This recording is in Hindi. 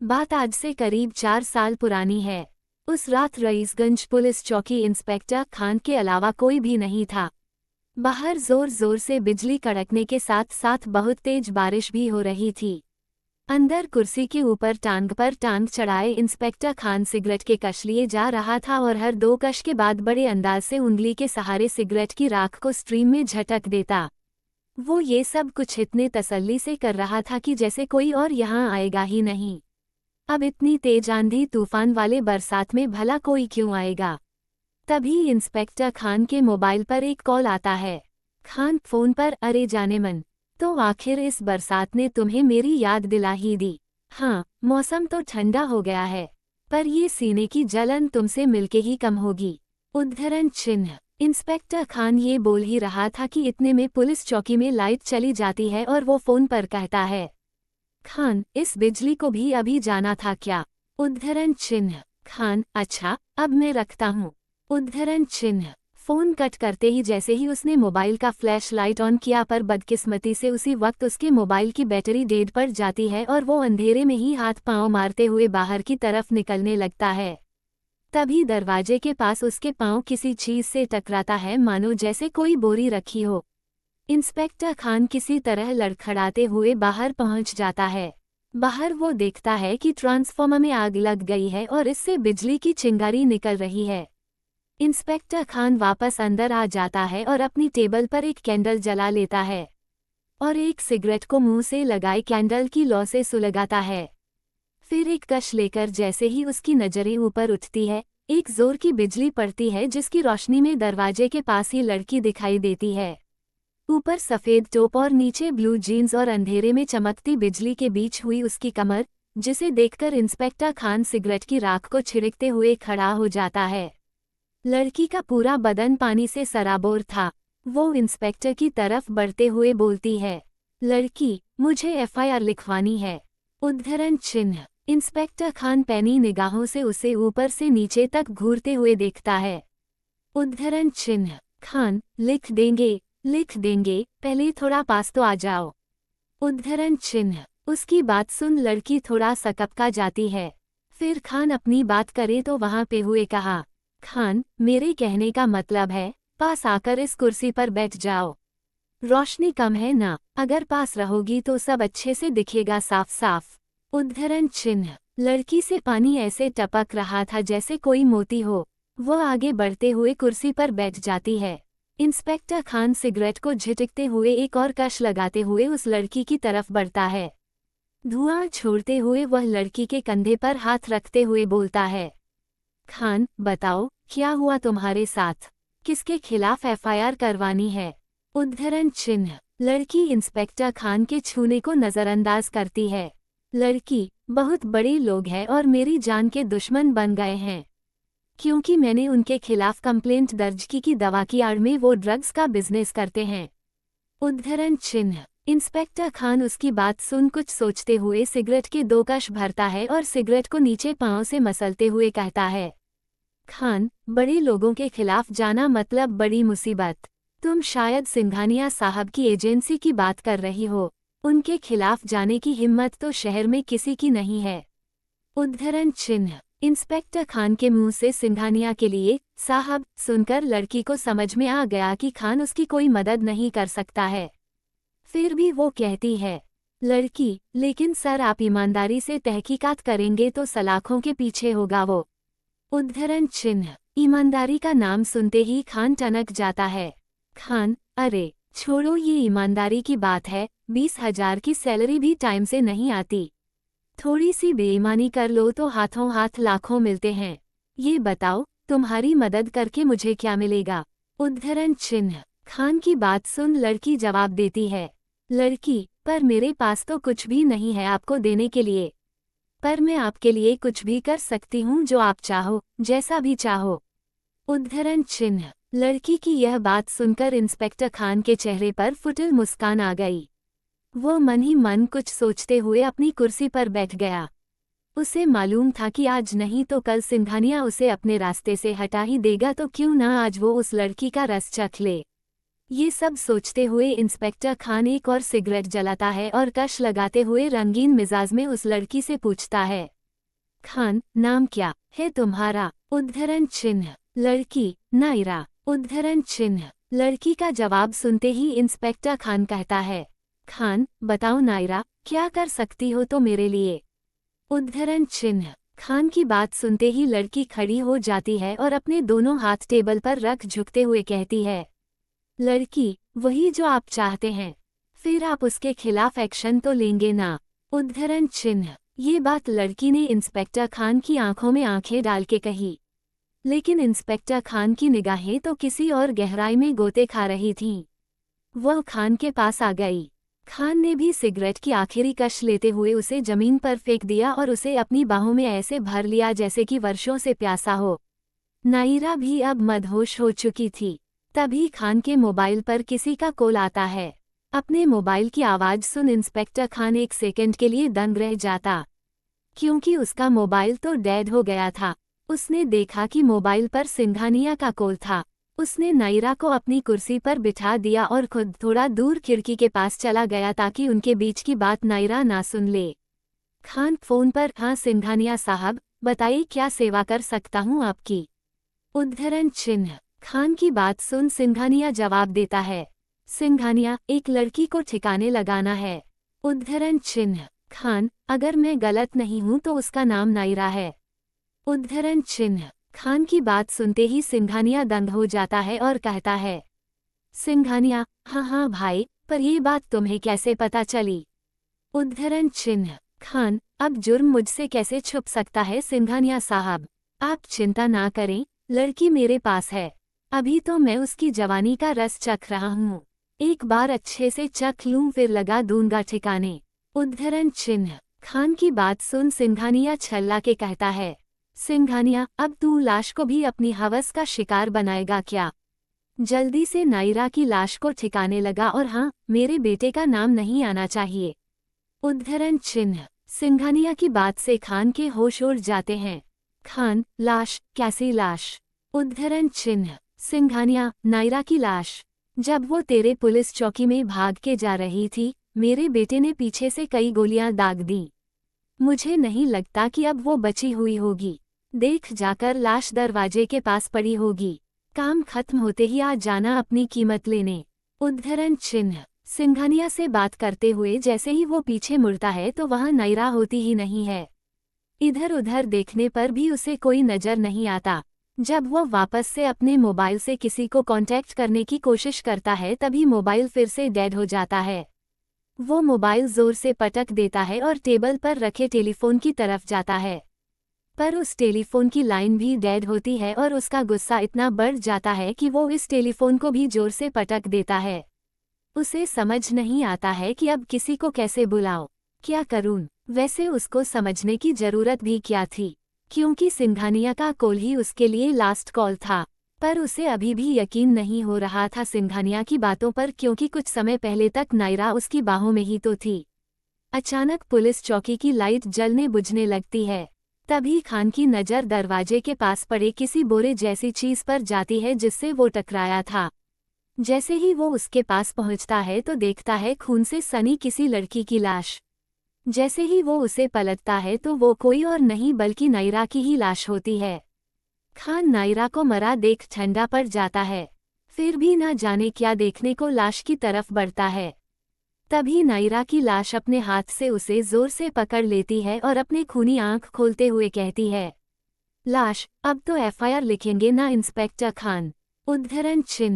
बात आज से करीब 4 साल पुरानी है। उस रात रईसगंज पुलिस चौकी इंस्पेक्टर खान के अलावा कोई भी नहीं था। बाहर जोर जोर से बिजली कड़कने के साथ साथ बहुत तेज बारिश भी हो रही थी। अंदर कुर्सी के ऊपर टांग पर टांग चढ़ाए इंस्पेक्टर खान सिगरेट के कश लिए जा रहा था और हर 2 कश के बाद बड़े अंदाज से उंगली के सहारे सिगरेट की राख को स्ट्रीम में झटक देता। वो ये सब कुछ इतने तसल्ली से कर रहा था कि जैसे कोई और यहाँ आएगा ही नहीं। अब इतनी तेज आंधी तूफान वाले बरसात में भला कोई क्यों आएगा। तभी इंस्पेक्टर खान के मोबाइल पर एक कॉल आता है। खान फोन पर, अरे जाने मन, तो आखिर इस बरसात ने तुम्हें मेरी याद दिला ही दी। हाँ, मौसम तो ठंडा हो गया है, पर ये सीने की जलन तुमसे मिलके ही कम होगी। उद्धरण चिन्ह। इंस्पेक्टर खान ये बोल ही रहा था कि इतने में पुलिस चौकी में लाइट चली जाती है और वो फोन पर कहता है, खान, इस बिजली को भी अभी जाना था क्या? उद्धरण चिन्ह। खान, अच्छा, अब मैं रखता हूँ। उद्धरण चिन्ह। फोन कट करते ही जैसे ही उसने मोबाइल का फ्लैश लाइट ऑन किया, पर बदकिस्मती से उसी वक्त उसके मोबाइल की बैटरी डेड पड़ जाती है और वो अंधेरे में ही हाथ पांव मारते हुए बाहर की तरफ निकलने लगता है। तभी दरवाजे के पास उसके पांव किसी चीज से टकराता है, मानो जैसे कोई बोरी रखी हो। इंस्पेक्टर खान किसी तरह लड़खड़ाते हुए बाहर पहुंच जाता है। बाहर वो देखता है कि ट्रांसफार्मर में आग लग गई है और इससे बिजली की चिंगारी निकल रही है। इंस्पेक्टर खान वापस अंदर आ जाता है और अपनी टेबल पर एक कैंडल जला लेता है और एक सिगरेट को मुंह से लगाए कैंडल की लौ से सुलगाता है। फिर एक कश लेकर जैसे ही उसकी नजरें ऊपर उठती है, एक जोर की बिजली पड़ती है जिसकी रोशनी में दरवाजे के पास ही लड़की दिखाई देती है। ऊपर सफेद टोप और नीचे ब्लू जीन्स और अंधेरे में चमकती बिजली के बीच हुई उसकी कमर, जिसे देखकर इंस्पेक्टर खान सिगरेट की राख को छिड़कते हुए खड़ा हो जाता है। लड़की का पूरा बदन पानी से सराबोर था। वो इंस्पेक्टर की तरफ बढ़ते हुए बोलती है, लड़की, मुझे एफआईआर लिखवानी है। उद्धरण चिन्ह। इंस्पेक्टर खान पैनी निगाहों से उसे ऊपर से नीचे तक घूरते हुए देखता है। उद्धरण चिन्ह। खान, लिख देंगे, पहले थोड़ा पास तो आ जाओ। उद्धरण चिन्ह। उसकी बात सुन लड़की थोड़ा सकपका जाती है। फिर खान अपनी बात करे तो वहां पे हुए कहा, खान, मेरे कहने का मतलब है, पास आकर इस कुर्सी पर बैठ जाओ। रोशनी कम है ना, अगर पास रहोगी तो सब अच्छे से दिखेगा साफ साफ। उद्धरण चिन्ह। लड़की से पानी ऐसे टपक रहा था जैसे कोई मोती हो। वो आगे बढ़ते हुए कुर्सी पर बैठ जाती है। इंस्पेक्टर खान सिगरेट को झिटकते हुए एक और कश लगाते हुए उस लड़की की तरफ बढ़ता है। धुआं छोड़ते हुए वह लड़की के कंधे पर हाथ रखते हुए बोलता है, खान, बताओ, क्या हुआ तुम्हारे साथ? किसके खिलाफ एफआईआर करवानी है? उद्धरण चिन्ह। लड़की इंस्पेक्टर खान के छूने को नजरअंदाज करती है। लड़की, बहुत बड़े लोग हैं और मेरी जान के दुश्मन बन गए हैं, क्योंकि मैंने उनके खिलाफ कंप्लेंट दर्ज की दवा की आड़ में वो ड्रग्स का बिजनेस करते हैं। उद्धरण चिन्ह। इंस्पेक्टर खान उसकी बात सुन कुछ सोचते हुए सिगरेट के 2 कश भरता है और सिगरेट को नीचे पांव से मसलते हुए कहता है, खान, बड़े लोगों के खिलाफ जाना मतलब बड़ी मुसीबत। तुम शायद सिंघानिया साहब की एजेंसी की बात कर रही हो। उनके खिलाफ जाने की हिम्मत तो शहर में किसी की नहीं है। उद्धरण चिन्ह। इंस्पेक्टर खान के मुंह से सिंघानिया के लिए साहब सुनकर लड़की को समझ में आ गया कि खान उसकी कोई मदद नहीं कर सकता है। फिर भी वो कहती है, लड़की, लेकिन सर आप ईमानदारी से तहकीकात करेंगे तो सलाखों के पीछे होगा वो। उद्धरण चिन्ह। ईमानदारी का नाम सुनते ही खान टनक जाता है। खान, अरे छोड़ो, ये ईमानदारी की बात है, 20,000 की सैलरी भी टाइम से नहीं आती। थोड़ी सी बेईमानी कर लो तो हाथों हाथ लाखों मिलते हैं। ये बताओ, तुम्हारी मदद करके मुझे क्या मिलेगा? उद्धरण चिन्ह। खान की बात सुन लड़की जवाब देती है, लड़की, पर मेरे पास तो कुछ भी नहीं है आपको देने के लिए, पर मैं आपके लिए कुछ भी कर सकती हूँ, जो आप चाहो, जैसा भी चाहो। उद्धरण चिन्ह। लड़की की यह बात सुनकर इंस्पेक्टर खान के चेहरे पर फुटिल मुस्कान आ गई। वो मन ही मन कुछ सोचते हुए अपनी कुर्सी पर बैठ गया। उसे मालूम था कि आज नहीं तो कल सिंघानिया उसे अपने रास्ते से हटा ही देगा, तो क्यों ना आज वो उस लड़की का रस चख ले। ये सब सोचते हुए इंस्पेक्टर खान एक और सिगरेट जलाता है और कश लगाते हुए रंगीन मिजाज में उस लड़की से पूछता है, खान, नाम क्या है तुम्हारा? उद्धरण चिन्ह। लड़की, नायरा। उद्धरण चिन्ह। लड़की का जवाब सुनते ही इंस्पेक्टर खान कहता है, खान, बताओ नायरा, क्या कर सकती हो तो मेरे लिए? उद्धरण चिन्ह। खान की बात सुनते ही लड़की खड़ी हो जाती है और अपने दोनों हाथ टेबल पर रख झुकते हुए कहती है, लड़की, वही जो आप चाहते हैं। फिर आप उसके खिलाफ एक्शन तो लेंगे ना? उद्धरण चिन्ह। ये बात लड़की ने इंस्पेक्टर खान की आंखों में आंखें डाल के कही, लेकिन इंस्पेक्टर खान की निगाहें तो किसी और गहराई में गोते खा रही थीं। वह खान के पास आ गई। खान ने भी सिगरेट की आखिरी कश लेते हुए उसे जमीन पर फेंक दिया और उसे अपनी बाहों में ऐसे भर लिया जैसे कि वर्षों से प्यासा हो। नायरा भी अब मदहोश हो चुकी थी। तभी खान के मोबाइल पर किसी का कॉल आता है। अपने मोबाइल की आवाज़ सुन इंस्पेक्टर खान एक सेकंड के लिए दंग रह जाता, क्योंकि उसका मोबाइल तो डेड हो गया था। उसने देखा कि मोबाइल पर सिंघानिया का कॉल था। उसने नायरा को अपनी कुर्सी पर बिठा दिया और खुद थोड़ा दूर खिड़की के पास चला गया ताकि उनके बीच की बात नायरा ना सुन ले। खान फोन पर, हाँ सिंघानिया साहब, बताइए क्या सेवा कर सकता हूँ आपकी? उद्धरण चिन्ह। खान की बात सुन सिंघानिया जवाब देता है, सिंघानिया, एक लड़की को ठिकाने लगाना है। उद्धरण चिन्ह। खान, अगर मैं गलत नहीं हूं तो उसका नाम नायरा है। उद्धरण चिन्ह। खान की बात सुनते ही सिंघानिया दंग हो जाता है और कहता है, सिंघानिया, हाँ हाँ भाई, पर ये बात तुम्हें कैसे पता चली? उद्धरण चिन्ह। खान, अब जुर्म मुझसे कैसे छुप सकता है सिंघानिया साहब? आप चिंता ना करें, लड़की मेरे पास है। अभी तो मैं उसकी जवानी का रस चख रहा हूँ। एक बार अच्छे से चख लूं फिर लगा दूंगा ठिकाने। उद्धरण चिन्ह। खान की बात सुन सिंघानिया छल्ला के कहता है, सिंघानिया, अब तू लाश को भी अपनी हवस का शिकार बनाएगा क्या? जल्दी से नायरा की लाश को ठिकाने लगा और हाँ, मेरे बेटे का नाम नहीं आना चाहिए। उद्धरण चिन्ह। सिंघानिया की बात से खान के होश उड़ जाते हैं। खान, लाश, कैसी लाश? उद्धरण चिन्ह। सिंघानिया, नायरा की लाश। जब वो तेरे पुलिस चौकी में भाग के जा रही थी, मेरे बेटे ने पीछे से कई गोलियां दाग दी। मुझे नहीं लगता कि अब वो बची हुई होगी। देख जाकर लाश दरवाजे के पास पड़ी होगी। काम खत्म होते ही आ जाना अपनी कीमत लेने। उद्धरण चिन्ह। सिंघानिया से बात करते हुए जैसे ही वो पीछे मुड़ता है तो वहां नायरा होती ही नहीं है। इधर उधर देखने पर भी उसे कोई नजर नहीं आता। जब वो वापस से अपने मोबाइल से किसी को कांटेक्ट करने की कोशिश करता है तभी मोबाइल फिर से डेड हो जाता है। वो मोबाइल जोर से पटक देता है और टेबल पर रखे टेलीफोन की तरफ जाता है, पर उस टेलीफोन की लाइन भी डेड होती है और उसका गुस्सा इतना बढ़ जाता है कि वो इस टेलीफोन को भी जोर से पटक देता है। उसे समझ नहीं आता है कि अब किसी को कैसे बुलाऊं, क्या करूं। वैसे उसको समझने की जरूरत भी क्या थी, क्योंकि सिंघानिया का कॉल ही उसके लिए लास्ट कॉल था। पर उसे अभी भी यकीन नहीं हो रहा था सिंघानिया की बातों पर, क्योंकि कुछ समय पहले तक नायरा उसकी बाहों में ही तो थी। अचानक पुलिस चौकी की लाइट जलने बुझने लगती है। तभी खान की नज़र दरवाजे के पास पड़े किसी बोरे जैसी चीज पर जाती है जिससे वो टकराया था। जैसे ही वो उसके पास पहुंचता है तो देखता है खून से सनी किसी लड़की की लाश। जैसे ही वो उसे पलटता है तो वो कोई और नहीं बल्कि नायरा की ही लाश होती है। खान नायरा को मरा देख ठंडा पड़ जाता है, फिर भी ना जाने क्या देखने को लाश की तरफ बढ़ता है। तभी नायरा की लाश अपने हाथ से उसे जोर से पकड़ लेती है और अपने खूनी आंख खोलते हुए कहती है, लाश, अब तो एफआईआर लिखेंगे ना इंस्पेक्टर खान? उद्धरण चिन्ह।